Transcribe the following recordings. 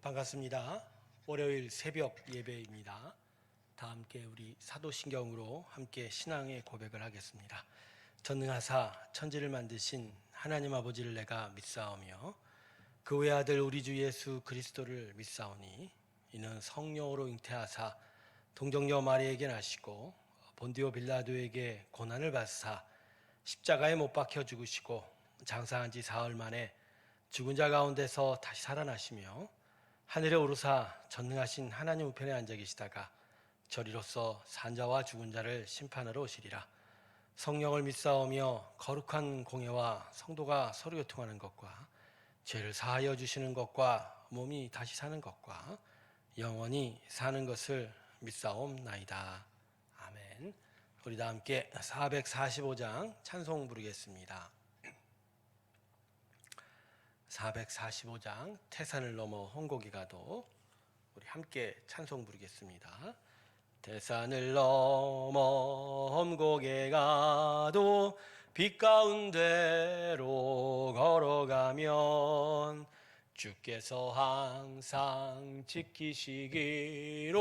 반갑습니다. 월요일 새벽 예배입니다. 다 함께 우리 사도신경으로 함께 신앙의 고백을 하겠습니다. 전능하사 천지를 만드신 하나님 아버지를 내가 믿사오며 그 외아들 우리 주 예수 그리스도를 믿사오니 이는 성령으로 잉태하사 동정녀 마리에게 나시고 본디오 빌라도에게 고난을 받으사 십자가에 못 박혀 죽으시고 장사한 지 사흘 만에 죽은 자 가운데서 다시 살아나시며 하늘에 오르사 전능하신 하나님 우편에 앉아 계시다가 저리로서 산자와 죽은 자를 심판하러 오시리라. 성령을 믿사오며 거룩한 공예와 성도가 서로 교통하는 것과 죄를 사하여 주시는 것과 몸이 다시 사는 것과 영원히 사는 것을 믿사옵나이다. 아멘. 우리 다 함께 445장 찬송 부르겠습니다. 445장 태산을 넘어 홍곡이 가도 우리 함께 찬송 부르겠습니다. 태산을 넘어 험곡에 가도 빛 가운데로 걸어가면 주께서 항상 지키시기로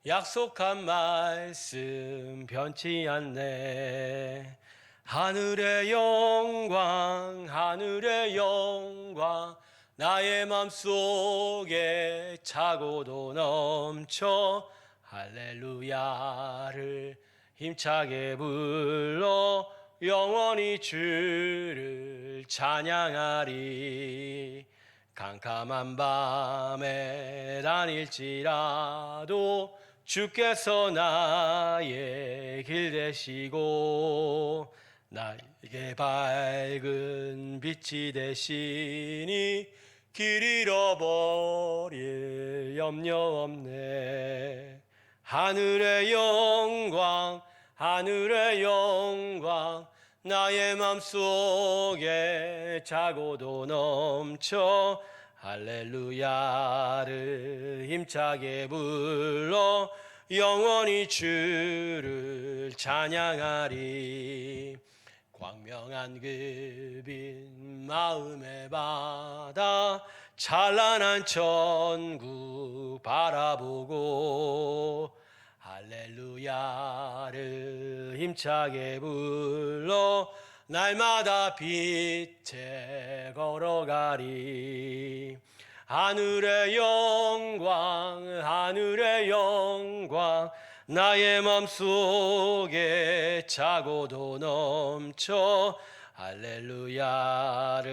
약속한 말씀 변치 않네. 하늘의 영광 하늘의 영광 나의 맘속에 차고도 넘쳐 할렐루야를 힘차게 불러 영원히 주를 찬양하리. 캄캄한 밤에 다닐지라도 주께서 나의 길 되시고 나에게 밝은 빛이 되시니 길 잃어버릴 염려 없네. 하늘의 영광 하늘의 영광 나의 맘속에 차고도 넘쳐 할렐루야를 힘차게 불러 영원히 주를 찬양하리. 광명한 그 빛 마음의 바다 찬란한 천국 바라보고 할렐루야를 힘차게 불러 날마다 빛에 걸어가리. 하늘의 영광 하늘의 영광 나의 맘속에 차고도 넘쳐 할렐루야를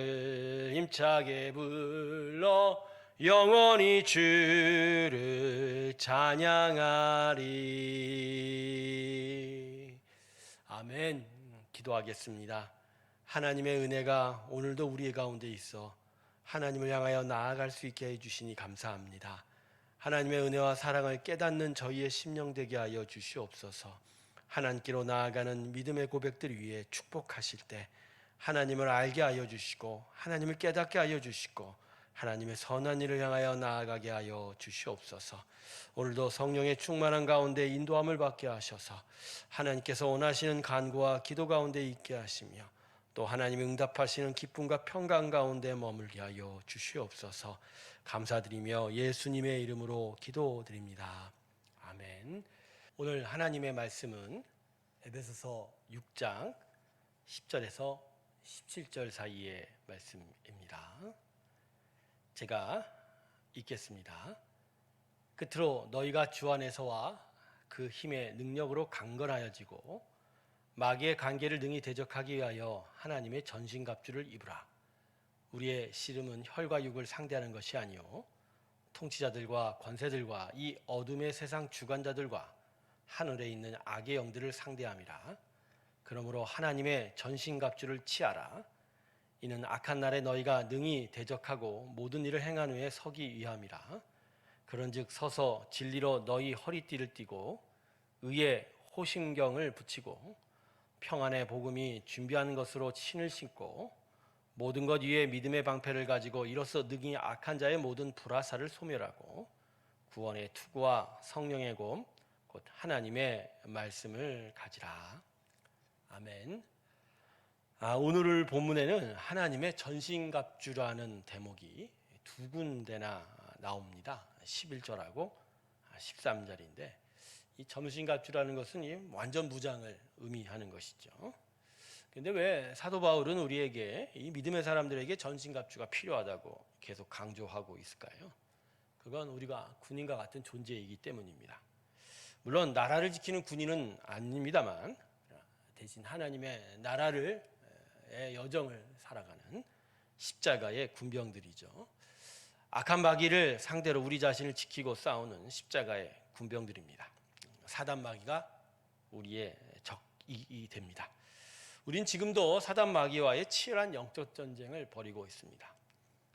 힘차게 불러 영원히 주를 찬양하리. 아멘. 기도하겠습니다. 하나님의 은혜가 오늘도 우리 가운데 있어 하나님을 향하여 나아갈 수 있게 해주시니 감사합니다. 하나님의 은혜와 사랑을 깨닫는 저희의 심령 되게 하여 주시옵소서. 하나님께로 나아가는 믿음의 고백들 위에 축복하실 때 하나님을 알게 하여 주시고 하나님을 깨닫게 하여 주시고 하나님의 선한 일을 향하여 나아가게 하여 주시옵소서. 오늘도 성령의 충만한 가운데 인도함을 받게 하셔서 하나님께서 원하시는 간구와 기도 가운데 있게 하시며 또 하나님이 응답하시는 기쁨과 평강 가운데 머물게 하여 주시옵소서. 감사드리며 예수님의 이름으로 기도드립니다. 아멘. 오늘 하나님의 말씀은 에베소서 6장 10절에서 17절 사이의 말씀입니다. 제가 읽겠습니다. 끝으로 너희가 주 안에서와 그 힘의 능력으로 강건하여지고 마귀의 관계를 능히 대적하기 위하여 하나님의 전신갑주를 입으라. 우리의 씨름은 혈과 육을 상대하는 것이 아니요 통치자들과 권세들과 이 어둠의 세상 주관자들과 하늘에 있는 악의 영들을 상대함이라. 그러므로 하나님의 전신갑주를 취하라. 이는 악한 날에 너희가 능히 대적하고 모든 일을 행한 후에 서기 위함이라. 그런즉 서서 진리로 너희 허리띠를 띠고 의의 호심경을 붙이고 평안의 복음이 준비한 것으로 신을 신고 모든 것 위에 믿음의 방패를 가지고 이로써 능히 악한 자의 모든 불화살을 소멸하고 구원의 투구와 성령의 곰 곧 하나님의 말씀을 가지라. 아멘. 오늘 본문에는 하나님의 전신갑주라는 대목이 두 군데나 나옵니다. 11절하고 13절인데 이 전신갑주라는 것은 이 완전 무장을 의미하는 것이죠. 근데 왜 사도 바울은 우리에게 이 믿음의 사람들에게 전신갑주가 필요하다고 계속 강조하고 있을까요? 그건 우리가 군인과 같은 존재이기 때문입니다. 물론 나라를 지키는 군인은 아닙니다만 대신 하나님의 나라를 여정을 살아가는 십자가의 군병들이죠. 악한 마귀를 상대로 우리 자신을 지키고 싸우는 십자가의 군병들입니다. 사단 마귀가 우리의 적이 됩니다. 우린 지금도 사단 마귀와의 치열한 영적 전쟁을 벌이고 있습니다.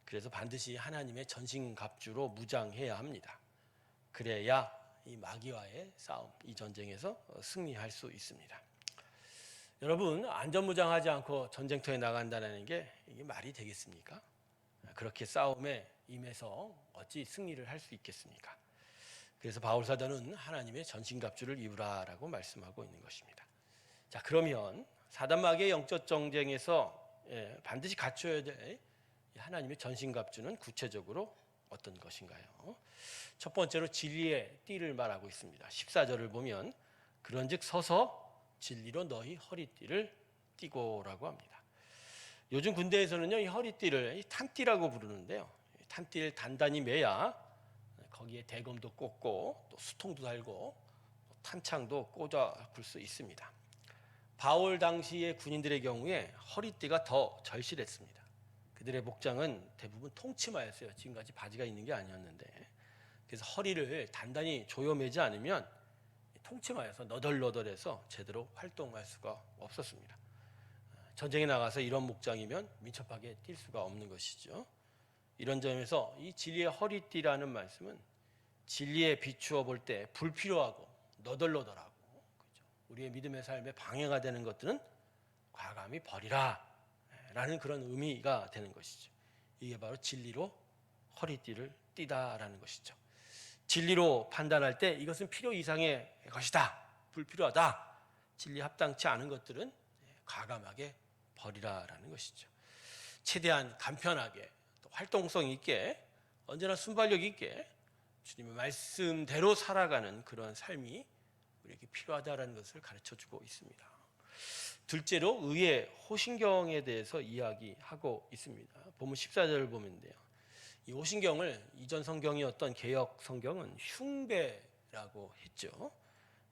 그래서 반드시 하나님의 전신갑주로 무장해야 합니다. 그래야 이 마귀와의 싸움, 이 전쟁에서 승리할 수 있습니다. 여러분, 안전무장하지 않고 전쟁터에 나간다는 게 이게 말이 되겠습니까? 그렇게 싸움에 임해서 어찌 승리를 할 수 있겠습니까? 그래서 바울 사도는 하나님의 전신갑주를 입으라라고 말씀하고 있는 것입니다. 자, 그러면 사단 마귀의 영적 전쟁에서 반드시 갖춰야 될 하나님의 전신갑주는 구체적으로 어떤 것인가요? 첫 번째로 진리의 띠를 말하고 있습니다. 14절을 보면 그런즉 서서 진리로 너희 허리띠를 띠고라고 합니다. 요즘 군대에서는요, 이 허리띠를 탄띠라고 부르는데요. 탄띠를 단단히 매야 거기에 대검도 꽂고 또 수통도 달고 탄창도 꽂아 볼 수 있습니다. 바울 당시의 군인들의 경우에 허리띠가 더 절실했습니다. 그들의 복장은 대부분 통치마였어요. 지금같이 바지가 있는 게 아니었는데, 그래서 허리를 단단히 조여매지 않으면 통치마여서 너덜너덜해서 제대로 활동할 수가 없었습니다. 전쟁에 나가서 이런 목장이면 민첩하게 뛸 수가 없는 것이죠. 이런 점에서 이 진리의 허리띠라는 말씀은 진리에 비추어 볼 때 불필요하고 너덜너덜하고, 그렇죠? 우리의 믿음의 삶에 방해가 되는 것들은 과감히 버리라 라는 그런 의미가 되는 것이죠. 이게 바로 진리로 허리띠를 띠다라는 것이죠. 진리로 판단할 때 이것은 필요 이상의 것이다, 불필요하다, 진리 합당치 않은 것들은 과감하게 버리라라는 것이죠. 최대한 간편하게 또 활동성 있게 언제나 순발력 있게 주님의 말씀대로 살아가는 그런 삶이 우리에게 필요하다라는 것을 가르쳐주고 있습니다. 둘째로 의의 호신경에 대해서 이야기하고 있습니다. 본문 14절을 보면 돼요. 이 호신경을 이전 성경이었던 개역 성경은 흉배라고 했죠.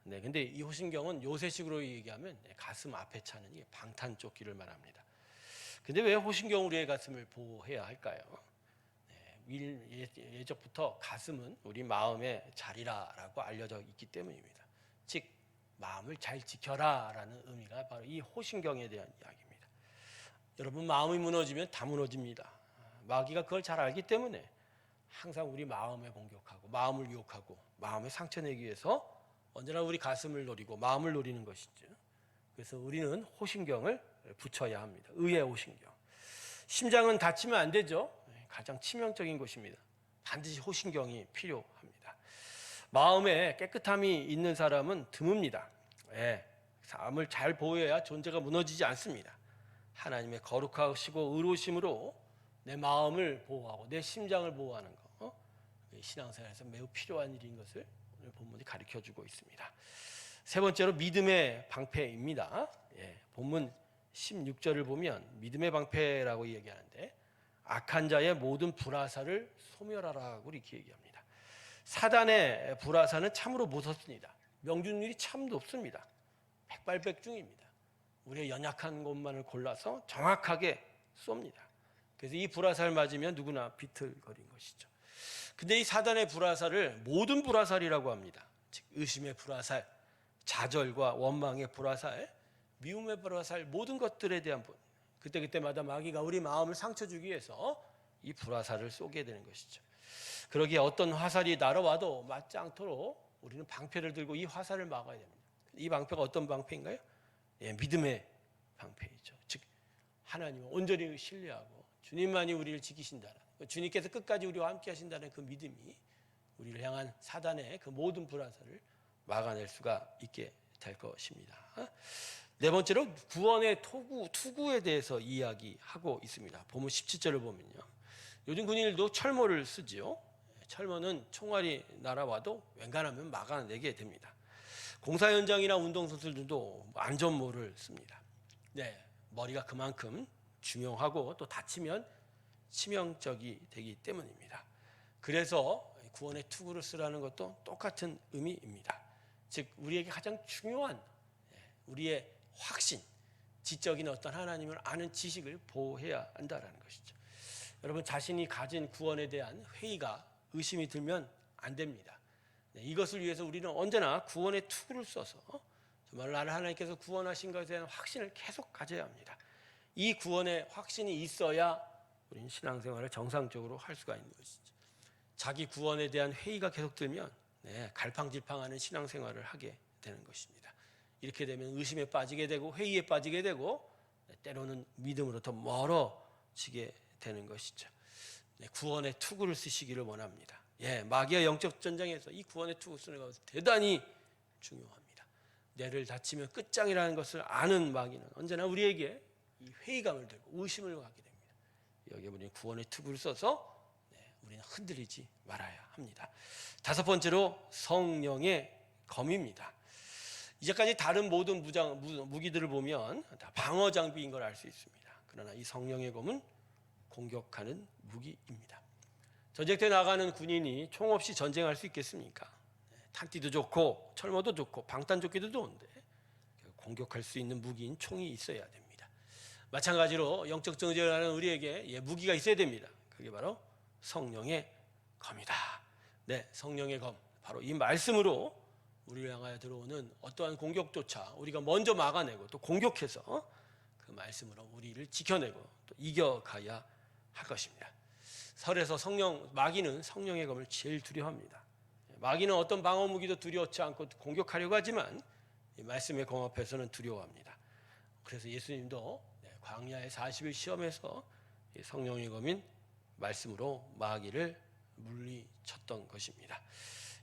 네, 근데 이 호신경은 요새식으로 얘기하면 가슴 앞에 차는 이 방탄조끼를 말합니다. 근데 왜 호신경 우리의 가슴을 보호해야 할까요? 네, 예적부터 가슴은 우리 마음의 자리라라고 알려져 있기 때문입니다. 즉 마음을 잘 지켜라라는 의미가 바로 이 호신경에 대한 이야기입니다. 여러분, 마음이 무너지면 다 무너집니다. 마귀가 그걸 잘 알기 때문에 항상 우리 마음에 공격하고 마음을 유혹하고 마음에 상처 내기 위해서 언제나 우리 가슴을 노리고 마음을 노리는 것이죠. 그래서 우리는 호신경을 붙여야 합니다. 의의 호신경. 심장은 다치면 안 되죠. 가장 치명적인 것입니다. 반드시 호신경이 필요합니다. 마음에 깨끗함이 있는 사람은 드뭅니다. 삶을 잘 보호해야 존재가 무너지지 않습니다. 하나님의 거룩하시고 의로우심으로 내 마음을 보호하고 내 심장을 보호하는 것, 신앙생활에서 매우 필요한 일인 것을 오늘 본문이 가르쳐주고 있습니다. 세 번째로 믿음의 방패입니다. 본문 16절을 보면 믿음의 방패라고 얘기하는데 악한 자의 모든 불화살을 소멸하라고 이렇게 얘기합니다. 사단의 불화살은 참으로 무섭습니다. 명중률이 참 높습니다. 백발백중입니다. 우리의 연약한 곳만을 골라서 정확하게 쏩니다. 그래서 이 불화살 맞으면 누구나 비틀거린 것이죠. 근데 이 사단의 불화살을 모든 불화살이라고 합니다. 즉 의심의 불화살, 좌절과 원망의 불화살, 미움의 불화살, 모든 것들에 대한 그때마다 마귀가 우리 마음을 상처 주기 위해서 이 불화살을 쏘게 되는 것이죠. 그러기에 어떤 화살이 날아와도 맞지 않도록 우리는 방패를 들고 이 화살을 막아야 됩니다. 이 방패가 어떤 방패인가요? 믿음의 방패이죠. 즉 하나님을 온전히 신뢰하고 주님만이 우리를 지키신다는, 주님께서 끝까지 우리와 함께 하신다는 그 믿음이 우리를 향한 사단의 그 모든 불화살을 막아낼 수가 있게 될 것입니다. 네 번째로 구원의 투구에 대해서 이야기하고 있습니다. 본문 17절을 보면요. 요즘 군인들도 철모를 쓰지요. 철모는 총알이 날아와도 웬간하면 막아내게 됩니다. 공사 현장이나 운동선수들도 안전모를 씁니다. 네, 머리가 그만큼 중요하고 또 다치면 치명적이 되기 때문입니다. 그래서 구원의 투구를 쓰라는 것도 똑같은 의미입니다. 즉 우리에게 가장 중요한 우리의 확신, 지적인 어떤 하나님을 아는 지식을 보호해야 한다는 것이죠. 여러분 자신이 가진 구원에 대한 회의가 의심이 들면 안 됩니다. 이것을 위해서 우리는 언제나 구원의 투구를 써서 정말 나를 하나님께서 구원하신 것에 대한 확신을 계속 가져야 합니다. 이 구원의 확신이 있어야 우리는 신앙생활을 정상적으로 할 수가 있는 것이죠. 자기 구원에 대한 회의가 계속 들면 갈팡질팡하는 신앙생활을 하게 되는 것입니다. 이렇게 되면 의심에 빠지게 되고 회의에 빠지게 되고 때로는 믿음으로부터 멀어지게 되는 것이죠. 구원의 투구를 쓰시기를 원합니다. 마귀와 영적 전쟁에서 이 구원의 투구 쓰는 것은 대단히 중요합니다. 뇌를 다치면 끝장이라는 것을 아는 마귀는 언제나 우리에게 이 회의감을 들고 의심을 갖게 됩니다. 여기에 우리는 구원의 투구를 써서 우리는 흔들리지 말아야 합니다. 다섯 번째로 성령의 검입니다. 이제까지 다른 모든 무기들을 보면 다 방어 장비인 걸 알 수 있습니다. 그러나 이 성령의 검은 공격하는 무기입니다. 전쟁터에 나가는 군인이 총 없이 전쟁할 수 있겠습니까? 탄띠도 좋고 철모도 좋고 방탄조끼도 좋은데 공격할 수 있는 무기인 총이 있어야 됩니다. 마찬가지로 영적 전쟁을 하는 우리에게 무기가 있어야 됩니다. 그게 바로 성령의 검이다. 성령의 검, 바로 이 말씀으로 우리를 향하여 들어오는 어떠한 공격조차 우리가 먼저 막아내고 또 공격해서 그 말씀으로 우리를 지켜내고 또 이겨가야 할 것입니다. 설에서 마귀는 성령의 검을 제일 두려워합니다. 마귀는 어떤 방어 무기도 두려워치 않고 공격하려고 하지만 이 말씀의 검 앞에서는 두려워합니다. 그래서 예수님도 광야의 40일 시험에서 성령의 검인 말씀으로 마귀를 물리쳤던 것입니다.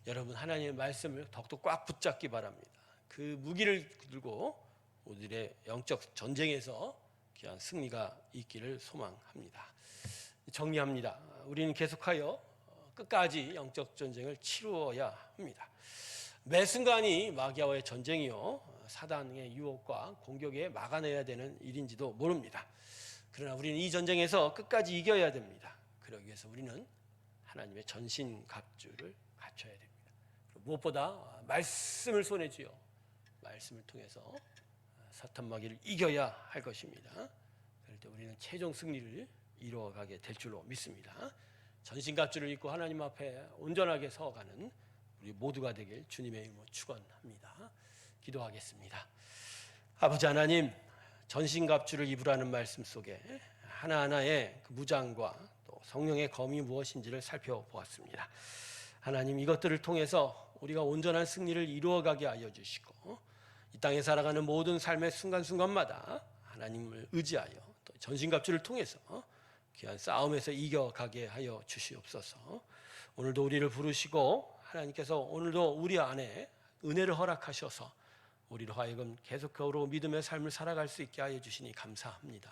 여러분 하나님의 말씀을 더욱더 꽉 붙잡기 바랍니다. 그 무기를 들고 우리의 영적 전쟁에서 귀한 승리가 있기를 소망합니다. 정리합니다. 우리는 계속하여 끝까지 영적 전쟁을 치루어야 합니다. 매 순간이 마귀와의 전쟁이요 사단의 유혹과 공격에 막아내야 되는 일인지도 모릅니다. 그러나 우리는 이 전쟁에서 끝까지 이겨야 됩니다. 그러기 위해서 우리는 하나님의 전신갑주를 갖춰야 됩니다. 무엇보다 말씀을 손에 쥐어 말씀을 통해서 사탄 마귀를 이겨야 할 것입니다. 그럴 때 우리는 최종 승리를 이루어가게 될 줄로 믿습니다. 전신갑주를 입고 하나님 앞에 온전하게 서가는 우리 모두가 되길 주님의 이름으로 축원합니다. 기도하겠습니다. 아버지 하나님, 전신갑주를 입으라는 말씀 속에 하나하나의 그 무장과 또 성령의 검이 무엇인지를 살펴보았습니다. 하나님, 이것들을 통해서 우리가 온전한 승리를 이루어가게 하여 주시고 이 땅에 살아가는 모든 삶의 순간순간마다 하나님을 의지하여 또 전신갑주를 통해서 귀한 싸움에서 이겨가게 하여 주시옵소서. 오늘도 우리를 부르시고 하나님께서 오늘도 우리 안에 은혜를 허락하셔서 우리로 하여금 계속적으로 믿음의 삶을 살아갈 수 있게 하여 주시니 감사합니다.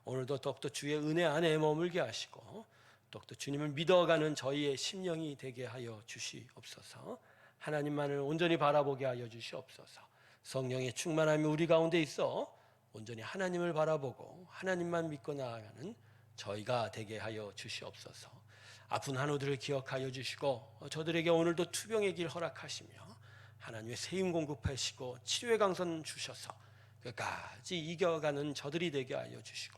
오늘도 더욱더 주의 은혜 안에 머물게 하시고 더욱더 주님을 믿어가는 저희의 심령이 되게 하여 주시옵소서. 하나님만을 온전히 바라보게 하여 주시옵소서. 성령의 충만함이 우리 가운데 있어 온전히 하나님을 바라보고 하나님만 믿고 나아가는 저희가 되게 하여 주시옵소서. 아픈 한우들을 기억하여 주시고 저들에게 오늘도 투병의 길 허락하시며 하나님의 세임 공급하시고 치료의 강선 주셔서 끝까지 이겨가는 저들이 되게 하여 주시고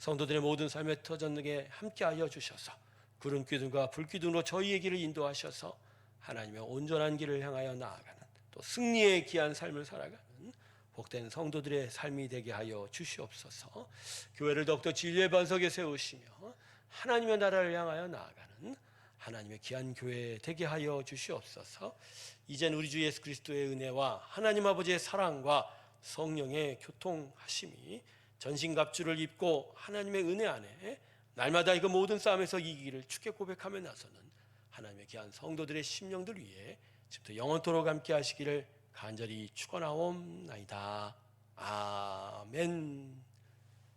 성도들의 모든 삶의 터전에 함께하여 주셔서 구름 기둥과 불 기둥으로 저희의 길을 인도하셔서 하나님의 온전한 길을 향하여 나아가는 또 승리의 귀한 삶을 살아가는 복된 성도들의 삶이 되게 하여 주시옵소서. 교회를 더욱더 진리의 반석에 세우시며 하나님의 나라를 향하여 나아가는 하나님의 귀한 교회 되게 하여 주시옵소서. 이젠 우리 주 예수 그리스도의 은혜와 하나님 아버지의 사랑과 성령의 교통하심이 전신갑주를 입고 하나님의 은혜 안에 날마다 이거 모든 싸움에서 이기기를 주께 고백하며 나서는 하나님의 귀한 성도들의 심령들 위해 지금부터 영원토록 함께 하시기를 간절히 축원하옵나이다. 아멘.